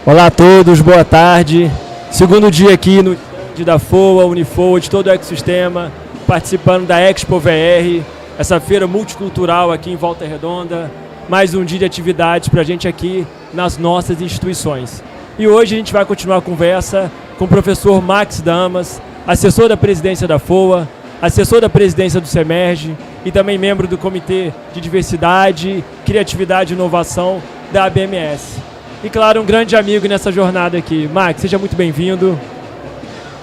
Olá a todos, boa tarde. Segundo dia aqui no stand da FOA, Unifoa, de todo o ecossistema, participando da Expo VR, essa feira multicultural aqui em Volta Redonda. Mais um dia de atividades para a gente aqui nas nossas instituições. E hoje a gente vai continuar a conversa com o professor Max Damas, assessor da presidência da FOA, assessor da presidência do SEMERGE e também membro do Comitê de Diversidade, Criatividade e Inovação da ABMS. E claro, um grande amigo nessa jornada aqui. Max, seja muito bem-vindo.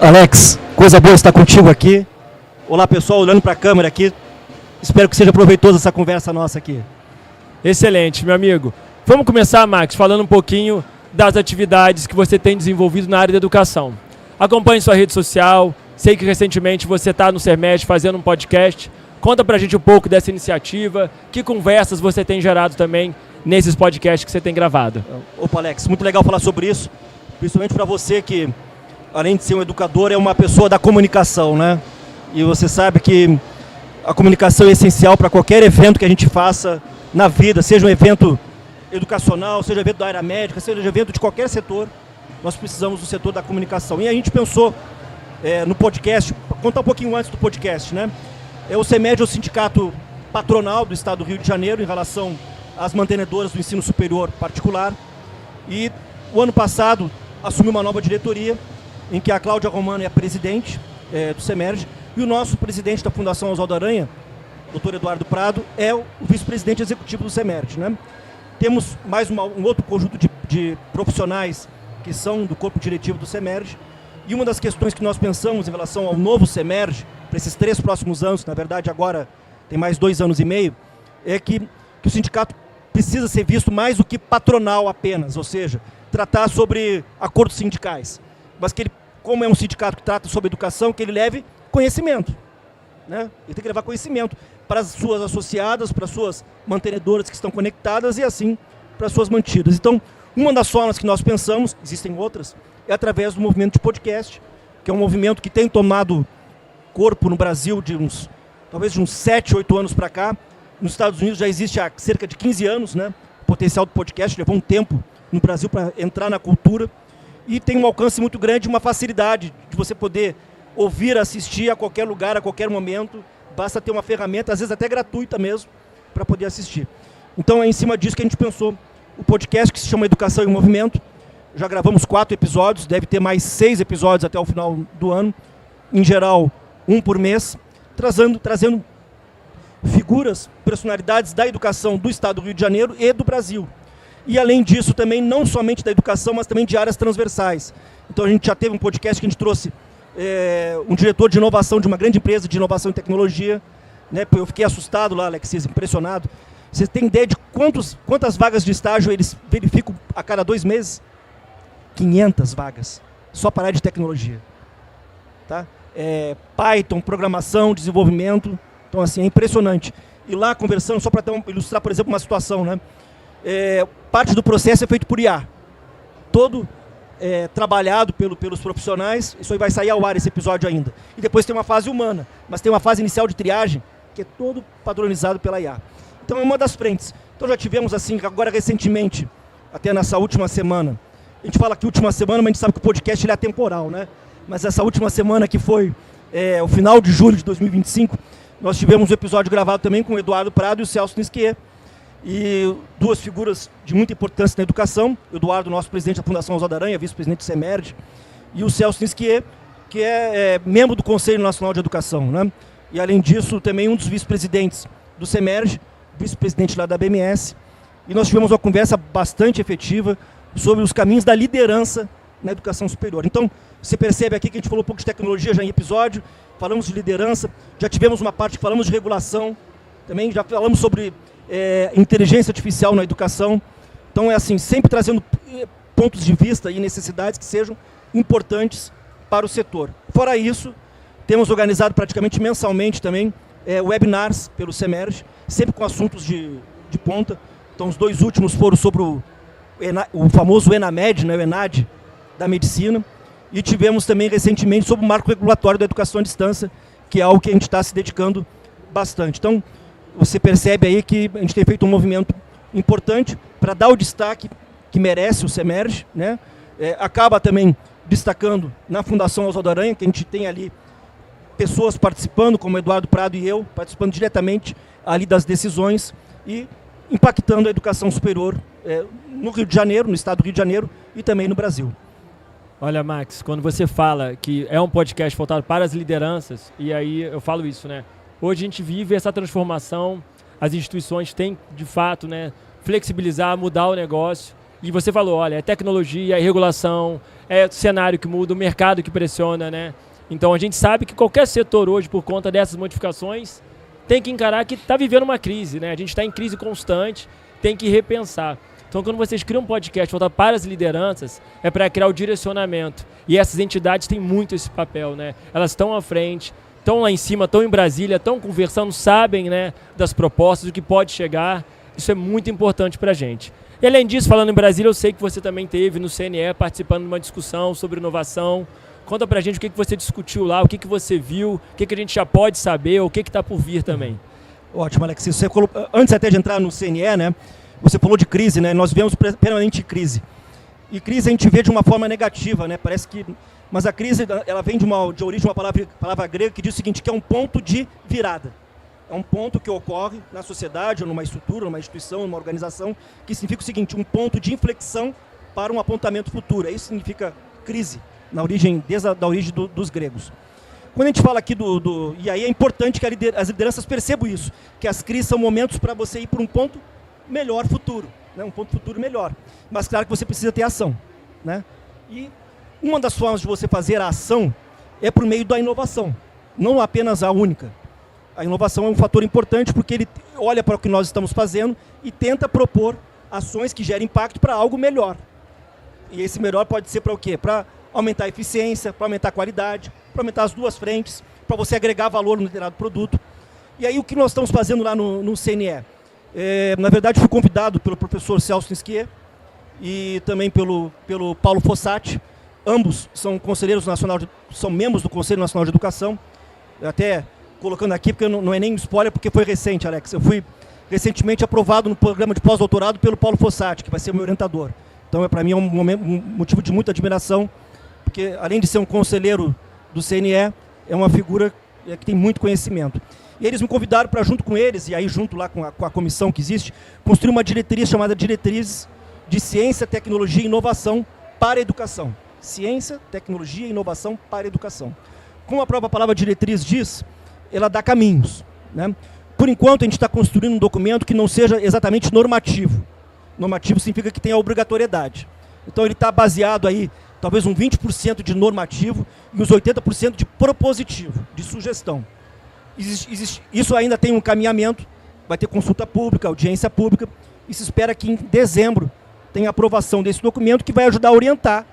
Alex, coisa boa estar contigo aqui. Olá pessoal, olhando para a câmera aqui. Espero que seja proveitosa essa conversa nossa aqui. Excelente, meu amigo. Vamos começar, Max, falando um pouquinho das atividades que você tem desenvolvido na área da educação. Acompanhe sua rede social. Sei que recentemente você está no SEMERGE fazendo um podcast. Conta pra gente um pouco dessa iniciativa. Que conversas você tem gerado também nesses podcasts que você tem gravado? Opa, Alex, muito legal falar sobre isso. Principalmente para você que, além de ser um educador, é uma pessoa da comunicação, né? E você sabe que a comunicação é essencial para qualquer evento que a gente faça na vida, seja um evento educacional, seja um evento da área médica, seja um evento de qualquer setor, nós precisamos do setor da comunicação. E a gente pensou no podcast, contar um pouquinho antes do podcast, né? O SEMERGE é o sindicato patronal do estado do Rio de Janeiro em relação às mantenedoras do ensino superior particular. E o ano passado assumiu uma nova diretoria, em que a Cláudia Romano é a presidente do SEMERGE, e o nosso presidente da Fundação Oswaldo Aranha, Dr. Eduardo Prado, é o vice-presidente executivo do SEMERGE, né? Temos mais um outro conjunto de profissionais que são do corpo diretivo do SEMERGE, e uma das questões que nós pensamos em relação ao novo SEMERGE, para esses 3 próximos anos, na verdade agora tem mais 2 anos e meio, é que o sindicato precisa ser visto mais do que patronal apenas, ou seja, tratar sobre acordos sindicais. Mas que ele, como é um sindicato que trata sobre educação, que ele leve conhecimento, né? Ele tem que levar conhecimento para as suas associadas, para as suas mantenedoras que estão conectadas e assim para as suas mantidas. Então, uma das formas que nós pensamos, existem outras, é através do movimento de podcast, que é um movimento que tem tomado corpo no Brasil talvez de uns 7, 8 anos para cá. Nos Estados Unidos já existe há cerca de 15 anos, né? O potencial do podcast levou um tempo no Brasil para entrar na cultura e tem um alcance muito grande, uma facilidade de você poder ouvir, assistir a qualquer lugar, a qualquer momento. Basta ter uma ferramenta, às vezes até gratuita mesmo, para poder assistir. Então é em cima disso que a gente pensou o podcast, que se chama Educação em Movimento. Já gravamos 4 episódios, deve ter mais 6 episódios até o final do ano. Em geral, 1 por mês, trazendo figuras, personalidades da educação do estado do Rio de Janeiro e do Brasil. E além disso também, não somente da educação, mas também de áreas transversais. Então a gente já teve um podcast que a gente trouxe um diretor de inovação de uma grande empresa de inovação e tecnologia, né? Eu fiquei assustado lá, Alex, impressionado. Você tem ideia de quantas vagas de estágio eles verificam a cada 2 meses? 500 vagas, só para a área de tecnologia. Tá? Python, programação, desenvolvimento. Então, assim, é impressionante. E lá, conversando, só para ilustrar, por exemplo, uma situação, né? Parte do processo é feito por IA. Todo trabalhado pelos profissionais. Isso aí vai sair ao ar, esse episódio ainda. E depois tem uma fase humana, mas tem uma fase inicial de triagem, que é todo padronizado pela IA. Então, é uma das frentes. Então, já tivemos, assim, agora recentemente, até nessa última semana, a gente fala que última semana, mas a gente sabe que o podcast ele é atemporal, né? Mas essa última semana que foi o final de julho de 2025, nós tivemos um episódio gravado também com o Eduardo Prado e o Celso Nisquier. E 2 figuras de muita importância na educação. O Eduardo, nosso presidente da Fundação Oswaldo Aranha, vice-presidente do SEMERGE. E o Celso Nisquier, que é membro do Conselho Nacional de Educação, né? E além disso, também um dos vice-presidentes do SEMERGE, vice-presidente lá da ABMS. E nós tivemos uma conversa bastante efetiva sobre os caminhos da liderança na educação superior. Então, você percebe aqui que a gente falou um pouco de tecnologia já em episódio, falamos de liderança, já tivemos uma parte que falamos de regulação, também já falamos sobre inteligência artificial na educação. Então, é assim, sempre trazendo pontos de vista e necessidades que sejam importantes para o setor. Fora isso, temos organizado praticamente mensalmente também webinars pelo SEMERGE, sempre com assuntos de ponta. Então, os 2 últimos foram sobre o famoso ENAMED, né, o ENAD da medicina, e tivemos também recentemente sobre o marco regulatório da educação à distância, que é algo que a gente está se dedicando bastante. Então, você percebe aí que a gente tem feito um movimento importante para dar o destaque que merece o SEMERGE, né? acaba também destacando na Fundação Oswaldo Aranha, que a gente tem ali pessoas participando, como Eduardo Prado e eu, participando diretamente ali das decisões e impactando a educação superior no Rio de Janeiro, no estado do Rio de Janeiro e também no Brasil. Olha, Max, quando você fala que é um podcast voltado para as lideranças, e aí eu falo isso, né? Hoje a gente vive essa transformação, as instituições têm, de fato, né, flexibilizar, mudar o negócio. E você falou, olha, é tecnologia, é regulação, é cenário que muda, o mercado que pressiona, né? Então a gente sabe que qualquer setor hoje, por conta dessas modificações, tem que encarar que está vivendo uma crise, né? A gente está em crise constante, tem que repensar. Então quando vocês criam um podcast voltado para as lideranças, é para criar o direcionamento. E essas entidades têm muito esse papel, né? Elas estão à frente, estão lá em cima, estão em Brasília, estão conversando, sabem, né, das propostas, do que pode chegar. Isso é muito importante para a gente. E além disso, falando em Brasília, eu sei que você também esteve no CNE participando de uma discussão sobre inovação. Conta pra gente o que você discutiu lá, o que você viu, o que a gente já pode saber, o que está por vir também. Ótimo, Alex. Você antes até de entrar no CNE, né, você falou de crise, né? Nós vivemos permanente crise. E crise a gente vê de uma forma negativa, né? Parece que, mas a crise ela vem de origem de uma palavra grega que diz o seguinte, que é um ponto de virada. É um ponto que ocorre na sociedade, ou numa estrutura, numa instituição, numa organização, que significa o seguinte, um ponto de inflexão para um apontamento futuro. Isso significa crise, desde a origem dos gregos. Quando a gente fala aqui e aí é importante que as lideranças percebam isso, que as crises são momentos para você ir para um ponto melhor futuro, né? Um ponto futuro melhor. Mas claro que você precisa ter ação, né? E uma das formas de você fazer a ação é por meio da inovação, não apenas a única. A inovação é um fator importante porque ele olha para o que nós estamos fazendo e tenta propor ações que gerem impacto para algo melhor. E esse melhor pode ser para o quê? Para aumentar a eficiência, para aumentar a qualidade, para aumentar as duas frentes, para você agregar valor no determinado produto. E aí o que nós estamos fazendo lá no CNE? Na verdade, fui convidado pelo professor Celso Nisquier e também pelo Paulo Fossati. Ambos são são membros do Conselho Nacional de Educação. Até colocando aqui, porque não é nem spoiler, porque foi recente, Alex. Eu fui recentemente aprovado no programa de pós-doutorado pelo Paulo Fossati, que vai ser o meu orientador. Então, para mim, é um motivo de muita admiração, porque, além de ser um conselheiro do CNE, é uma figura que tem muito conhecimento. E eles me convidaram para, junto com eles, e aí junto lá com a comissão que existe, construir uma diretriz chamada Diretrizes de Ciência, Tecnologia e Inovação para a Educação. Ciência, Tecnologia e Inovação para a Educação. Como a própria palavra diretriz diz, ela dá caminhos, né? Por enquanto, a gente está construindo um documento que não seja exatamente normativo. Normativo significa que tem a obrigatoriedade. Então, ele está baseado aí, talvez um 20% de normativo e uns 80% de propositivo, de sugestão. Isso ainda tem um caminhamento, vai ter consulta pública, audiência pública, e se espera que em dezembro tenha aprovação desse documento que vai ajudar a orientar,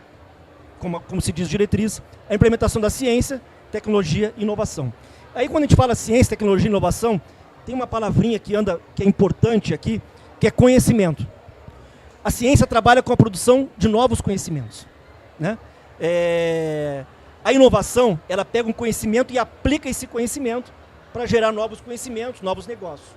como se diz diretriz, a implementação da ciência, tecnologia e inovação. Aí quando a gente fala ciência, tecnologia e inovação, tem uma palavrinha que é importante aqui, que é conhecimento. A ciência trabalha com a produção de novos conhecimentos, né? A inovação, ela pega um conhecimento e aplica esse conhecimento para gerar novos conhecimentos, novos negócios.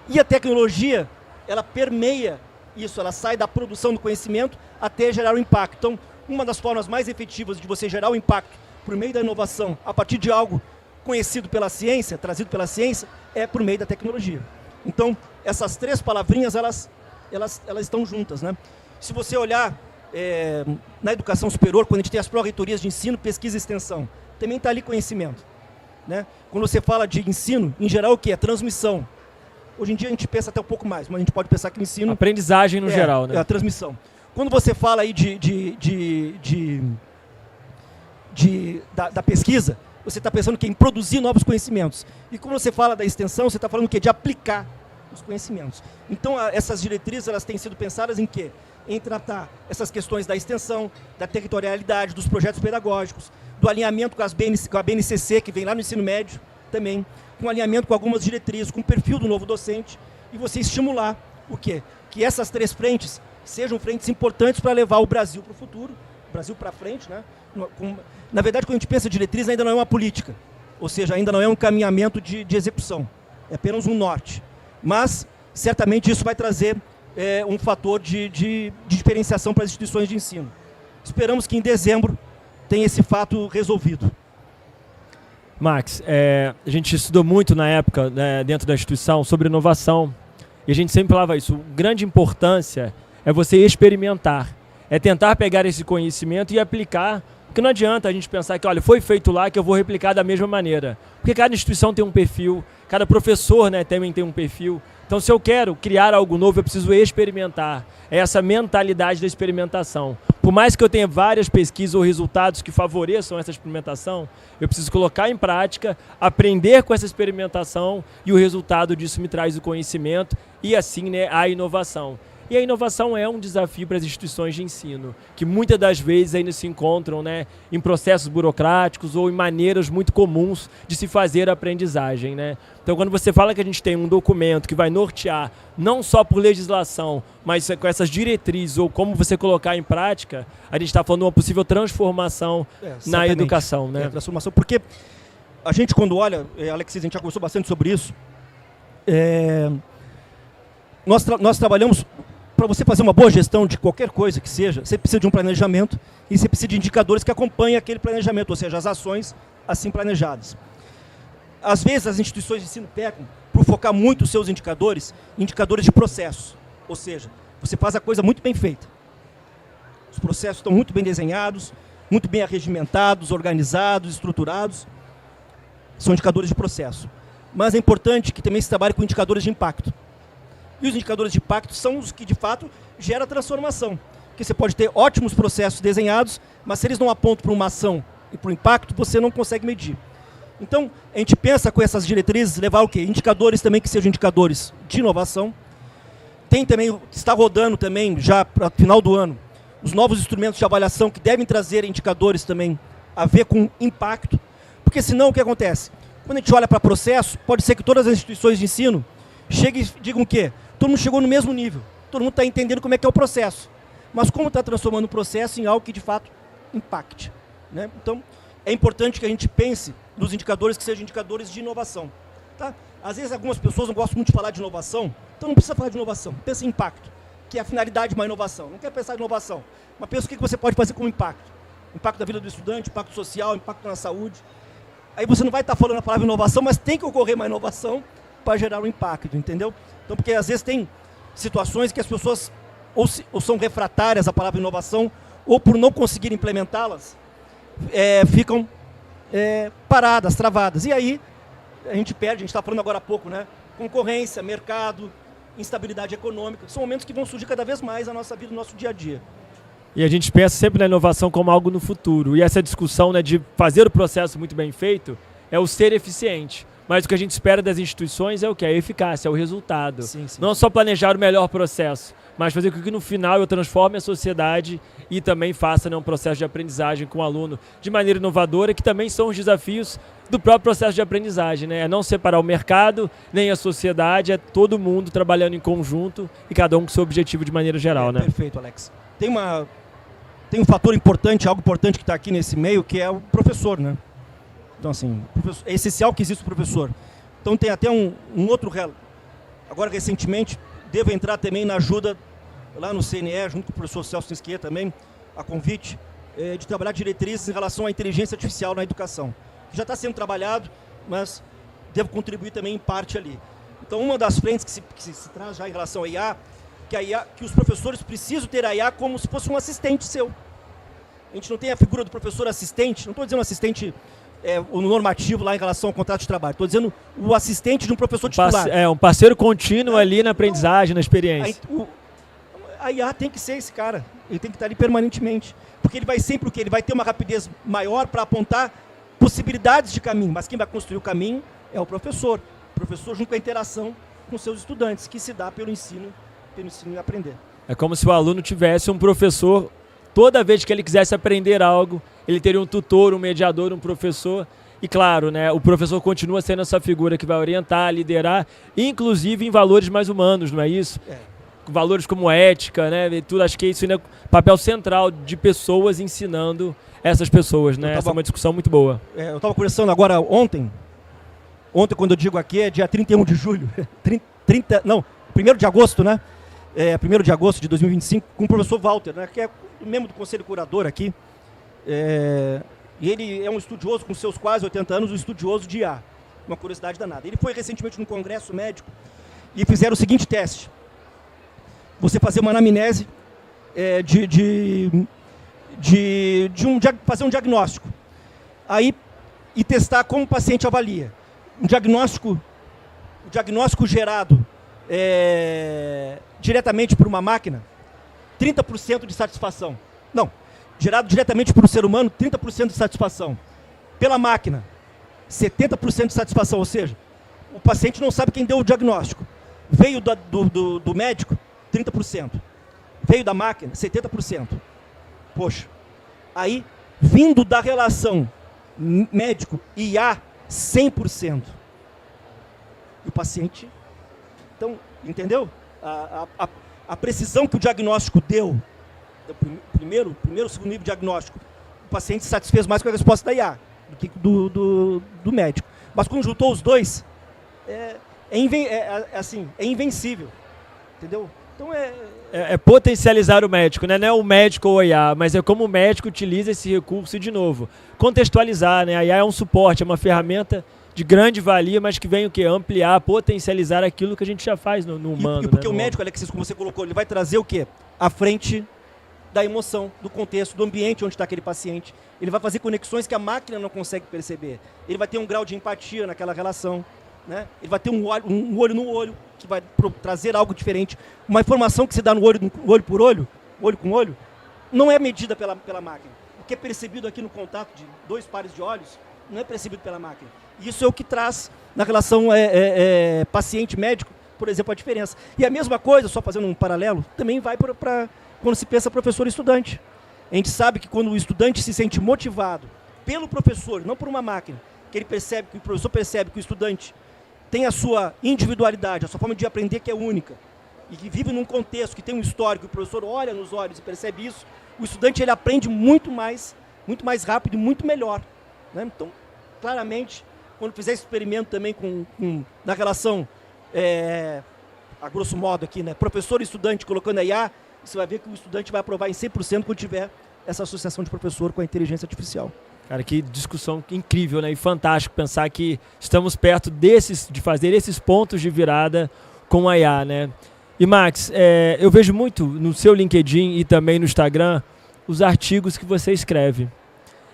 E a tecnologia, ela permeia isso, ela sai da produção do conhecimento até gerar o impacto. Então, uma das formas mais efetivas de você gerar o impacto por meio da inovação, a partir de algo conhecido pela ciência, trazido pela ciência, é por meio da tecnologia. Então, essas três palavrinhas, elas estão juntas, né? Se você olhar na educação superior, quando a gente tem as pró-reitorias de ensino, pesquisa e extensão, também está ali conhecimento, né? Quando você fala de ensino, em geral, o que? É transmissão. Hoje em dia a gente pensa até um pouco mais, mas a gente pode pensar que o ensino... Aprendizagem no geral, né? É a transmissão. Quando você fala aí da pesquisa, você está pensando que em produzir novos conhecimentos. E quando você fala da extensão, você está falando o quê? De aplicar os conhecimentos. Então, essas diretrizes, elas têm sido pensadas em quê? Em tratar essas questões da extensão, da territorialidade, dos projetos pedagógicos, do alinhamento com a BNCC, que vem lá no ensino médio também, com alinhamento com algumas diretrizes, com o perfil do novo docente, e você estimular o quê? Que essas três frentes sejam frentes importantes para levar o Brasil para o futuro, o Brasil para frente, né? Na verdade, quando a gente pensa em diretriz, ainda não é uma política, ou seja, ainda não é um caminhamento de execução, é apenas um norte. Mas, certamente, isso vai trazer um fator de diferenciação para as instituições de ensino. esperamos que em dezembro tenha esse fato resolvido. Max, a gente estudou muito na época, né, dentro da instituição, sobre inovação. E a gente sempre falava isso. A grande importância é você experimentar. É tentar pegar esse conhecimento e aplicar. Porque não adianta a gente pensar que, olha, foi feito lá que eu vou replicar da mesma maneira. Porque cada instituição tem um perfil, cada professor, né, também tem um perfil. Então, se eu quero criar algo novo, eu preciso experimentar. É essa mentalidade da experimentação. Por mais que eu tenha várias pesquisas ou resultados que favoreçam essa experimentação, eu preciso colocar em prática, aprender com essa experimentação e o resultado disso me traz o conhecimento e assim, né, a inovação. E a inovação é um desafio para as instituições de ensino, que muitas das vezes ainda se encontram, né, em processos burocráticos ou em maneiras muito comuns de se fazer a aprendizagem, né? Então, quando você fala que a gente tem um documento que vai nortear, não só por legislação, mas com essas diretrizes ou como você colocar em prática, a gente está falando de uma possível transformação na educação, né? Transformação, porque a gente, quando olha, Alexis, a gente já conversou bastante sobre isso, nós trabalhamos. Para você fazer uma boa gestão de qualquer coisa que seja, você precisa de um planejamento e você precisa de indicadores que acompanhem aquele planejamento, ou seja, as ações assim planejadas. Às vezes, as instituições de ensino pecam por focar muito os seus indicadores em indicadores de processo, ou seja, você faz a coisa muito bem feita. Os processos estão muito bem desenhados, muito bem arregimentados, organizados, estruturados. São indicadores de processo. Mas é importante que também se trabalhe com indicadores de impacto. E os indicadores de impacto são os que, de fato, geram transformação. Porque você pode ter ótimos processos desenhados, mas se eles não apontam para uma ação e para o impacto, você não consegue medir. Então, a gente pensa com essas diretrizes, levar o quê? Indicadores também que sejam indicadores de inovação. Tem também, está rodando também, já para o final do ano, os novos instrumentos de avaliação que devem trazer indicadores também a ver com impacto. Porque senão, o que acontece? Quando a gente olha para processo, pode ser que todas as instituições de ensino cheguem e digam o quê? Todo mundo chegou no mesmo nível, todo mundo está entendendo como é que é o processo. Mas como está transformando o processo em algo que, de fato, impacte, né? Então, é importante que a gente pense nos indicadores que sejam indicadores de inovação. Tá? Às vezes, algumas pessoas não gostam muito de falar de inovação, então não precisa falar de inovação, pensa em impacto, que é a finalidade de uma inovação. Não quer pensar em inovação, mas pensa o que você pode fazer com impacto. Impacto na vida do estudante, impacto social, impacto na saúde. Aí você não vai estar falando a palavra inovação, mas tem que ocorrer uma inovação para gerar um impacto, entendeu? Então, porque às vezes tem situações que as pessoas ou são refratárias à palavra inovação, ou por não conseguir implementá-las, ficam paradas, travadas. E aí a gente perde, a gente está falando agora há pouco, né? Concorrência, mercado, instabilidade econômica, são momentos que vão surgir cada vez mais na nossa vida, no nosso dia a dia. E a gente pensa sempre na inovação como algo no futuro. E essa discussão, né, de fazer o processo muito bem feito é o ser eficiente. Mas o que a gente espera das instituições é o que? A eficácia, é o resultado. Sim, sim. Não só planejar o melhor processo, mas fazer com que no final eu transforme a sociedade e também faça, né, um processo de aprendizagem com o aluno de maneira inovadora, que também são os desafios do próprio processo de aprendizagem, né? É não separar o mercado, nem a sociedade, é todo mundo trabalhando em conjunto e cada um com seu objetivo de maneira geral, né? Perfeito, Alex. Tem um fator importante, algo importante que está aqui nesse meio, que é o professor, né? Então, assim, é essencial que exista o professor. Então, tem até um outro... Agora, recentemente, devo entrar também na ajuda, lá no CNE, junto com o professor Celso Nisquier também, a convite, de trabalhar diretrizes em relação à inteligência artificial na educação. Já está sendo trabalhado, mas devo contribuir também em parte ali. Então, uma das frentes que se traz já em relação à IA, que os professores precisam ter a IA como se fosse um assistente seu. A gente não tem a figura do professor assistente, não estou dizendo assistente... o normativo lá em relação ao contrato de trabalho. Estou dizendo o assistente de um professor titular. Um parceiro contínuo ali na aprendizagem, na experiência. A IA tem que ser esse cara. Ele tem que estar ali permanentemente. Porque ele vai sempre o quê? Ele vai ter uma rapidez maior para apontar possibilidades de caminho. Mas quem vai construir o caminho é o professor. O professor junto com a interação com seus estudantes, que se dá pelo ensino e aprender. É como se o aluno tivesse um professor. Toda vez que ele quisesse aprender algo, ele teria um tutor, um mediador, um professor. E claro, né, o professor continua sendo essa figura que vai orientar, liderar, inclusive em valores mais humanos, não é isso? Valores como ética, né, e tudo. Acho que isso é papel central de pessoas ensinando essas pessoas, né? Essa é uma discussão muito boa. Eu estava conversando agora ontem, quando eu digo aqui, é dia 31 de julho, 1º de agosto, né? 1º de agosto de 2025, com o professor Walter, né, que é membro do Conselho Curador aqui. E ele é um estudioso, com seus quase 80 anos, um estudioso de IA. Uma curiosidade danada. Ele foi recentemente num congresso médico e fizeram o seguinte teste. Você fazer uma anamnese fazer um diagnóstico. Aí, e testar como o paciente avalia. O diagnóstico gerado diretamente por uma máquina, 30% de satisfação. Não, gerado diretamente por um ser humano, 30% de satisfação. Pela máquina, 70% de satisfação, ou seja, o paciente não sabe quem deu o diagnóstico. Veio do médico, 30%. Veio da máquina, 70%. Poxa, aí, vindo da relação médico e IA, 100%. E o paciente... Então, entendeu? A precisão que o diagnóstico deu, primeiro, segundo nível de diagnóstico, o paciente se satisfez mais com a resposta da IA do que do médico. Mas quando juntou os dois, é invencível. Entendeu? Então é potencializar o médico, né? Não é o médico ou a IA, mas é como o médico utiliza esse recurso e, de novo, contextualizar, né? A IA é um suporte, é uma ferramenta de grande valia, mas que vem o quê? Ampliar, potencializar aquilo que a gente já faz no humano. E porque né? O médico, Alexis, como você colocou, ele vai trazer o quê? À frente da emoção, do contexto, do ambiente onde está aquele paciente. Ele vai fazer conexões que a máquina não consegue perceber. Ele vai ter um grau de empatia naquela relação. Né? Ele vai ter um olho no olho, que vai trazer algo diferente. Uma informação que se dá no olho por olho, olho com olho, não é medida pela máquina. O que é percebido aqui no contato de 2 pares de olhos, não é percebido pela máquina. Isso é o que traz, na relação paciente-médico, por exemplo, a diferença. E a mesma coisa, só fazendo um paralelo, também vai para quando se pensa professor e estudante. A gente sabe que quando o estudante se sente motivado pelo professor, não por uma máquina, que ele percebe, que o professor percebe que o estudante tem a sua individualidade, a sua forma de aprender que é única, e que vive num contexto que tem um histórico, o professor olha nos olhos e percebe isso, o estudante ele aprende muito mais rápido e muito melhor. Né? Então, claramente, quando fizer esse experimento também na relação, a grosso modo aqui, né, professor e estudante colocando a IA, você vai ver que o estudante vai aprovar em 100% quando tiver essa associação de professor com a inteligência artificial. Cara, que discussão incrível, né? E fantástico pensar que estamos perto de fazer esses pontos de virada com a IA, né? E Max, eu vejo muito no seu LinkedIn e também no Instagram os artigos que você escreve.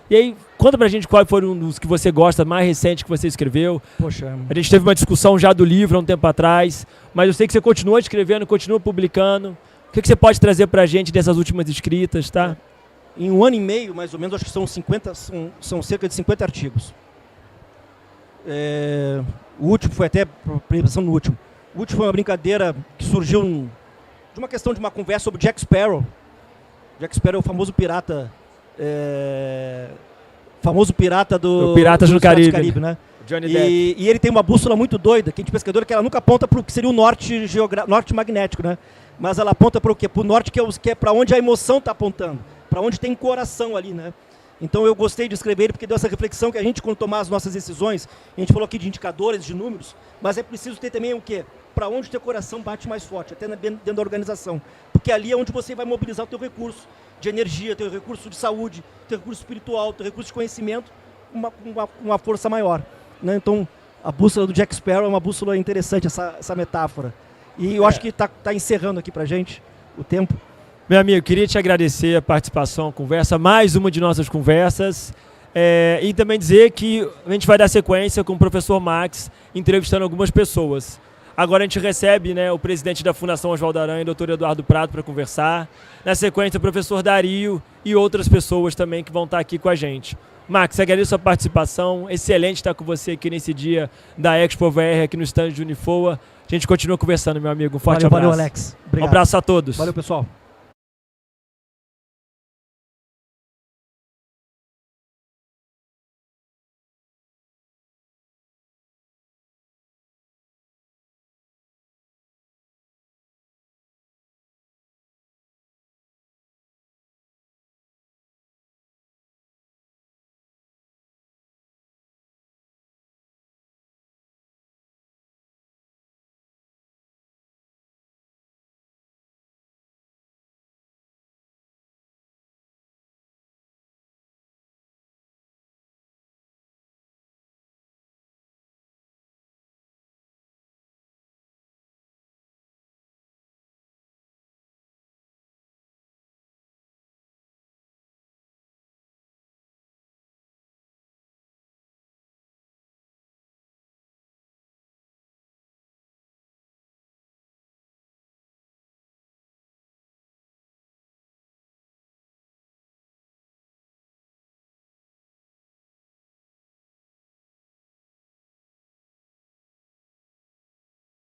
E aí, conta pra gente qual foi um dos que você gosta, mais recente que você escreveu. Poxa. A gente teve uma discussão já do livro há um tempo atrás, mas eu sei que você continua escrevendo, continua publicando. O que você pode trazer pra gente dessas últimas escritas, tá? Em 1 ano e meio, mais ou menos, acho que são cerca de 50 artigos. O último foi até, previsão no último. O último foi uma brincadeira que surgiu de uma questão de uma conversa sobre Jack Sparrow. Jack Sparrow é o famoso pirata... do Piratas do Caribe, né? Johnny Depp. E ele tem uma bússola muito doida, que a gente pescador, que ela nunca aponta para o que seria o norte magnético, né? Mas ela aponta para o quê? Para o norte, que é para onde a emoção está apontando, para onde tem coração ali, né? Então eu gostei de escrever ele porque deu essa reflexão que a gente, quando tomar as nossas decisões, a gente falou aqui de indicadores, de números, mas é preciso ter também o quê? Para onde o teu coração bate mais forte, até dentro da organização. Porque ali é onde você vai mobilizar o teu recurso de energia, teu recurso de saúde, teu recurso espiritual, teu recurso de conhecimento, uma força maior. Né? Então, a bússola do Jack Sparrow é uma bússola interessante, essa metáfora. E eu acho que está encerrando aqui para a gente o tempo. Meu amigo, queria te agradecer a participação, a conversa, mais uma de nossas conversas. E também dizer que a gente vai dar sequência com o professor Max, entrevistando algumas pessoas. Agora a gente recebe, né, o presidente da Fundação Oswaldo Aranha, o Dr. Eduardo Prado, para conversar. Na sequência, o professor Dario e outras pessoas também que vão estar aqui com a gente. Max, agradeço a participação. Excelente estar com você aqui nesse dia da Expo VR, aqui no stand de Unifoa. A gente continua conversando, meu amigo. Um forte abraço. Valeu, Alex. Obrigado. Um abraço a todos. Valeu, pessoal.